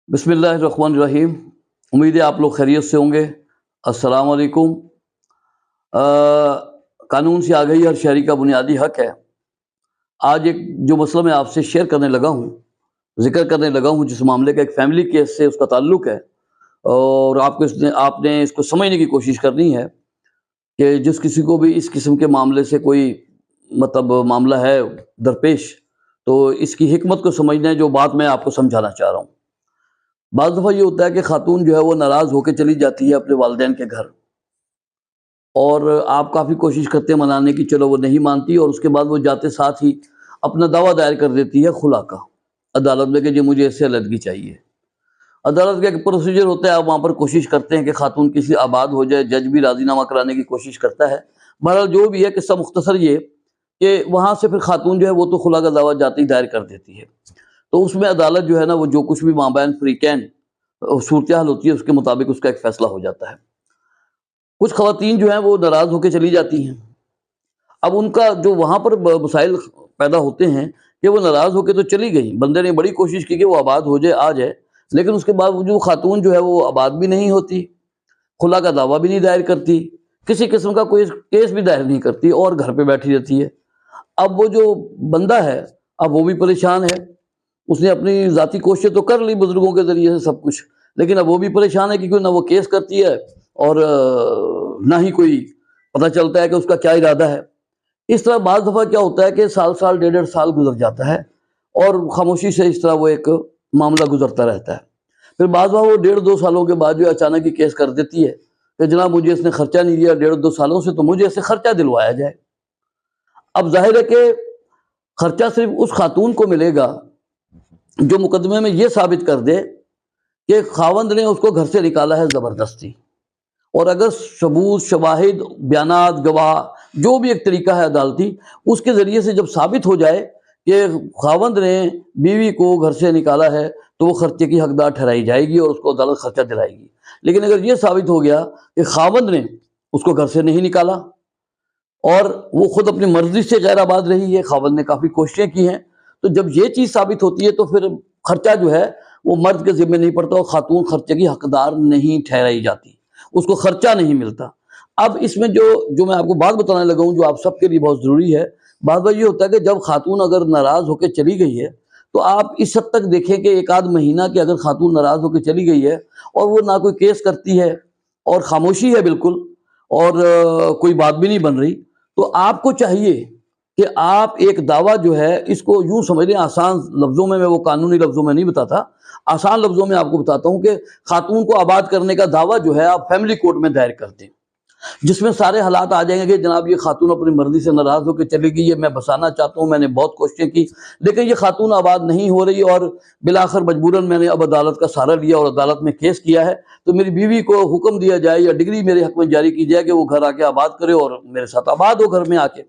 بسم اللہ الرحمن الرحیم۔ امید ہے آپ لوگ خیریت سے ہوں گے۔ السلام علیکم۔ قانون سے آگاہی ہر شہری کا بنیادی حق ہے۔ آج ایک جو مسئلہ میں آپ سے شیئر کرنے لگا ہوں، ذکر کرنے لگا ہوں، جس معاملے کا ایک فیملی کیس سے اس کا تعلق ہے، اور آپ نے اس کو سمجھنے کی کوشش کرنی ہے کہ جس کسی کو بھی اس قسم کے معاملے سے کوئی معاملہ ہے درپیش، تو اس کی حکمت کو سمجھنا ہے جو بات میں آپ کو سمجھانا چاہ رہا ہوں۔ بعض دفعہ یہ ہوتا ہے کہ خاتون جو ہے وہ ناراض ہو کے چلی جاتی ہے اپنے والدین کے گھر، اور آپ کافی کوشش کرتے ہیں منانے کی، چلو وہ نہیں مانتی، اور اس کے بعد وہ جاتے ساتھ ہی اپنا دعویٰ دائر کر دیتی ہے خلا کا عدالت میں کہ جی مجھے اس سے علیحدگی چاہیے۔ عدالت کا ایک پروسیجر ہوتا ہے، آپ وہاں پر کوشش کرتے ہیں کہ خاتون کسی آباد ہو جائے، جج بھی راضی نامہ کرانے کی کوشش کرتا ہے۔ بہرحال جو بھی ہے، قصہ مختصر یہ کہ وہاں سے پھر خاتون جو ہے وہ تو خلا کا دعویٰ جاتے ہی دائر کر دیتی ہے، تو اس میں عدالت جو ہے نا وہ جو کچھ بھی مابین فریقین صورتحال ہوتی ہے اس کے مطابق اس کا ایک فیصلہ ہو جاتا ہے۔ کچھ خواتین جو ہیں وہ ناراض ہو کے چلی جاتی ہیں۔ اب ان کا جو وہاں پر مسائل پیدا ہوتے ہیں کہ وہ ناراض ہو کے تو چلی گئی، بندے نے بڑی کوشش کی کہ وہ آباد ہو جائے، آ جائے، لیکن اس کے باوجود خاتون جو ہے وہ آباد بھی نہیں ہوتی، خلا کا دعویٰ بھی نہیں دائر کرتی، کسی قسم کا کوئی کیس بھی دائر نہیں کرتی، اور گھر پہ بیٹھی رہتی ہے۔ اب وہ جو بندہ ہے اب وہ بھی پریشان ہے، اس نے اپنی ذاتی کوششیں تو کر لی بزرگوں کے ذریعے سے سب کچھ، لیکن اب وہ بھی پریشان ہے کیونکہ نہ وہ کیس کرتی ہے اور نہ ہی کوئی پتہ چلتا ہے کہ اس کا کیا ارادہ ہے۔ اس طرح بعض دفعہ کیا ہوتا ہے کہ سال ڈیڑھ سال گزر جاتا ہے، اور خاموشی سے اس طرح وہ ایک معاملہ گزرتا رہتا ہے۔ پھر بعض دفعہ وہ ڈیڑھ دو سالوں کے بعد جو اچانک ہی کیس کر دیتی ہے کہ جناب مجھے اس نے خرچہ نہیں دیا ڈیڑھ دو سالوں سے، تو مجھے اس سے خرچہ دلوایا جائے۔ اب ظاہر ہے کہ خرچہ صرف اس خاتون کو ملے گا جو مقدمے میں یہ ثابت کر دے کہ خاوند نے اس کو گھر سے نکالا ہے زبردستی، اور اگر ثبوت، شواہد، بیانات، گواہ، جو بھی ایک طریقہ ہے عدالتی، اس کے ذریعے سے جب ثابت ہو جائے کہ خاوند نے بیوی کو گھر سے نکالا ہے تو وہ خرچے کی حقدار ٹھہرائی جائے گی اور اس کو عدالت خرچہ دلائے گی۔ لیکن اگر یہ ثابت ہو گیا کہ خاوند نے اس کو گھر سے نہیں نکالا اور وہ خود اپنی مرضی سے غیر آباد رہی ہے، خاوند نے کافی کوششیں کی ہیں، تو جب یہ چیز ثابت ہوتی ہے تو پھر خرچہ جو ہے وہ مرد کے ذمہ نہیں پڑتا، اور خاتون خرچے کی حقدار نہیں ٹھہرائی جاتی، اس کو خرچہ نہیں ملتا۔ اب اس میں جو میں آپ کو بات بتانے لگا ہوں جو آپ سب کے لیے بہت ضروری ہے، بات یہ ہوتا ہے کہ جب خاتون اگر ناراض ہو کے چلی گئی ہے تو آپ اس حد تک دیکھیں کہ ایک آدھ مہینہ کہ اگر خاتون ناراض ہو کے چلی گئی ہے اور وہ نہ کوئی کیس کرتی ہے اور خاموشی ہے بالکل، اور کوئی بات بھی نہیں بن رہی، تو آپ کو چاہیے کہ آپ ایک دعویٰ جو ہے اس کو یوں سمجھ لیں، آسان لفظوں میں وہ قانونی لفظوں میں نہیں بتاتا، آسان لفظوں میں آپ کو بتاتا ہوں کہ خاتون کو آباد کرنے کا دعویٰ جو ہے آپ فیملی کورٹ میں دائر کر دیں، جس میں سارے حالات آ جائیں گے کہ جناب یہ خاتون اپنی مرضی سے ناراض ہو کے چلی گئی ہے، میں بسانا چاہتا ہوں، میں نے بہت کوششیں کی لیکن یہ خاتون آباد نہیں ہو رہی، اور بالآخر مجبوراً میں نے اب عدالت کا سہارا لیا اور عدالت میں کیس کیا ہے، تو میری بیوی کو حکم دیا جائے یا ڈگری میرے حق میں جاری کی جائے کہ وہ گھر آ کے آباد کرے اور میرے ساتھ آباد ہو گھر میں آ کے۔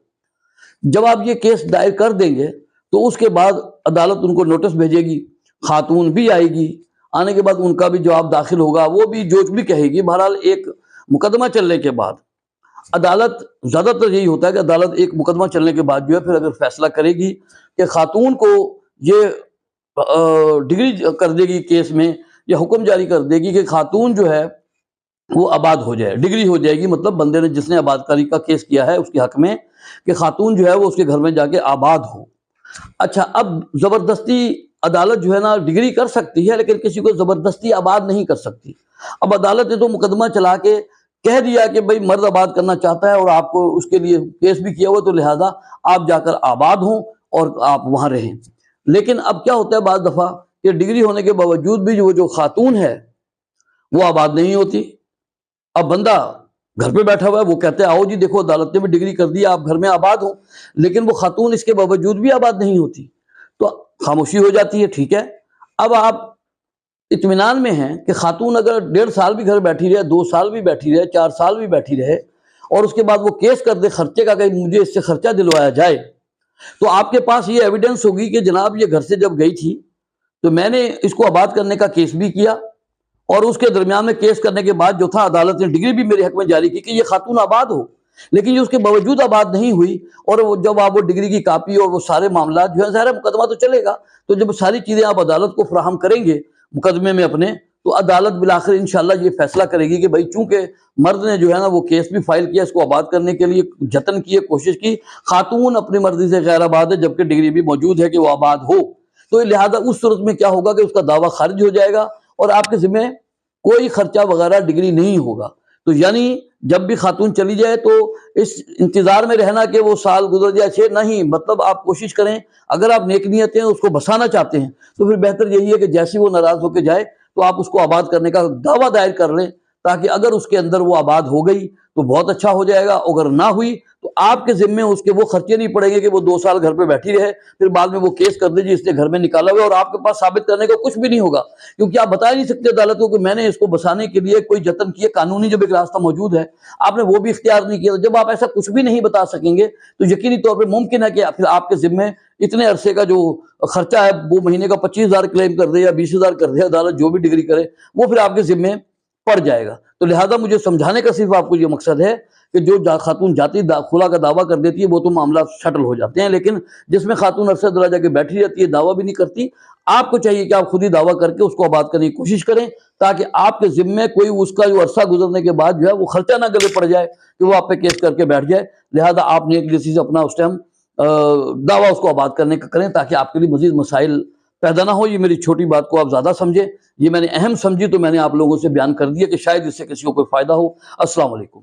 جب آپ یہ کیس دائر کر دیں گے تو اس کے بعد عدالت ان کو نوٹس بھیجے گی، خاتون بھی آئے گی، آنے کے بعد ان کا بھی جواب داخل ہوگا، وہ بھی جو بھی کہے گی، بہرحال ایک مقدمہ چلنے کے بعد عدالت، زیادہ تر یہی ہوتا ہے کہ عدالت ایک مقدمہ چلنے کے بعد جو ہے پھر اگر فیصلہ کرے گی کہ خاتون کو یہ ڈگری کر دے گی کیس میں، یا حکم جاری کر دے گی کہ خاتون جو ہے وہ آباد ہو جائے، ڈگری ہو جائے گی، مطلب بندے نے جس نے آباد کاری کا کیس کیا ہے اس کے حق میں کہ خاتون جو ہے وہ اس کے گھر میں جا کے آباد ہو۔ اچھا، اب زبردستی عدالت جو ہے نا ڈگری کر سکتی ہے لیکن کسی کو زبردستی آباد نہیں کر سکتی۔ اب عدالت نے تو مقدمہ چلا کے کہہ دیا کہ بھئی مرد آباد کرنا چاہتا ہے اور آپ کو اس کے لیے کیس بھی کیا ہوا، تو لہٰذا آپ جا کر آباد ہوں اور آپ وہاں رہیں۔ لیکن اب کیا ہوتا ہے بعض دفعہ کہ ڈگری ہونے کے باوجود بھی جو خاتون ہے وہ آباد نہیں ہوتی۔ اب بندہ گھر پہ بیٹھا ہوا ہے، وہ کہتے ہیں آؤ جی دیکھو عدالت نے بھی ڈگری کر دی، آپ گھر میں آباد ہوں، لیکن وہ خاتون اس کے باوجود بھی آباد نہیں ہوتی، تو خاموشی ہو جاتی ہے۔ ٹھیک ہے، اب آپ اطمینان میں ہیں کہ خاتون اگر ڈیڑھ سال بھی گھر بیٹھی رہے، 2 سال بھی بیٹھی رہے، 4 سال بھی بیٹھی رہے، اور اس کے بعد وہ کیس کر دے خرچے کا کہ مجھے اس سے خرچہ دلوایا جائے، تو آپ کے پاس یہ ایویڈنس ہوگی کہ جناب یہ گھر سے جب گئی تھی تو میں نے اس کو آباد کرنے کا کیس بھی کیا، اور اس کے درمیان میں کیس کرنے کے بعد جو تھا عدالت نے ڈگری بھی میرے حق میں جاری کی کہ یہ خاتون آباد ہو، لیکن یہ اس کے باوجود آباد نہیں ہوئی، اور وہ جب آپ وہ ڈگری کی کاپی اور وہ سارے معاملات جو ہے، ظاہر مقدمہ تو چلے گا، تو جب ساری چیزیں آپ عدالت کو فراہم کریں گے مقدمے میں اپنے، تو عدالت بالآخر انشاءاللہ یہ فیصلہ کرے گی کہ بھائی چونکہ مرد نے جو ہے نا وہ کیس بھی فائل کیا، اس کو آباد کرنے کے لیے جتن کی، کوشش کی، خاتون اپنی مرضی سے غیر آباد ہے جبکہ ڈگری بھی موجود ہے کہ وہ آباد ہو، تو لہذا اس صورت میں کیا ہوگا کہ اس کا دعویٰ خارج ہو جائے گا اور آپ کے ذمہ کوئی خرچہ وغیرہ ڈگری نہیں ہوگا۔ تو یعنی جب بھی خاتون چلی جائے تو اس انتظار میں رہنا کہ وہ سال گزر جائے 6 نہیں، مطلب آپ کوشش کریں، اگر آپ نیک نیت ہیں اس کو بسانا چاہتے ہیں تو پھر بہتر یہی ہے کہ جیسی وہ ناراض ہو کے جائے تو آپ اس کو آباد کرنے کا دعویٰ دائر کر لیں، تاکہ اگر اس کے اندر وہ آباد ہو گئی تو بہت اچھا ہو جائے گا، اگر نہ ہوئی تو آپ کے ذمے اس کے وہ خرچے نہیں پڑیں گے کہ وہ 2 سال گھر پہ بیٹھی رہے، پھر بعد میں وہ کیس کر دے جی اس نے گھر میں نکالا ہوا ہے، اور آپ کے پاس ثابت کرنے کا کچھ بھی نہیں ہوگا، کیونکہ آپ بتا ہی نہیں سکتے عدالت کو کہ میں نے اس کو بسانے کے لیے کوئی جتن کیا، قانونی جب ایک راستہ موجود ہے آپ نے وہ بھی اختیار نہیں کیا۔ جب آپ ایسا کچھ بھی نہیں بتا سکیں گے تو یقینی طور پہ ممکن ہے کہ پھر آپ کے ذمے اتنے عرصے کا جو خرچہ ہے وہ مہینے کا 25,000 کلیم کر دے یا 20,000 کر دے، عدالت جو بھی ڈگری کرے وہ پھر آپ کے ذمے پڑ جائے گا۔ تو لہذا مجھے سمجھانے کا صرف آپ کو یہ مقصد ہے کہ جو خاتون جاتی خلا کا دعویٰ کر دیتی ہے وہ تو معاملات شٹل ہو جاتے ہیں، لیکن جس میں خاتون عرصہ دراز جا کے بیٹھی رہتی ہے، دعویٰ بھی نہیں کرتی، آپ کو چاہیے کہ آپ خود ہی دعویٰ کر کے اس کو آباد کرنے کی کوشش کریں، تاکہ آپ کے ذمے کوئی اس کا جو عرصہ گزرنے کے بعد جو ہے وہ خرچہ نہ گلے پڑ جائے کہ وہ آپ پہ کیس کر کے بیٹھ جائے۔ لہذا آپ نے ایک جیسی سے اپنا اس ٹائم دعویٰ اس کو آباد کرنے کا کریں تاکہ آپ کے لیے مزید مسائل پیدا نہ ہو۔ یہ میری چھوٹی بات کو آپ زیادہ سمجھیں، یہ میں نے اہم سمجھی تو میں نے آپ لوگوں سے بیان کر دیا کہ شاید اس سے کسی کو کوئی فائدہ ہو۔ السلام علیکم۔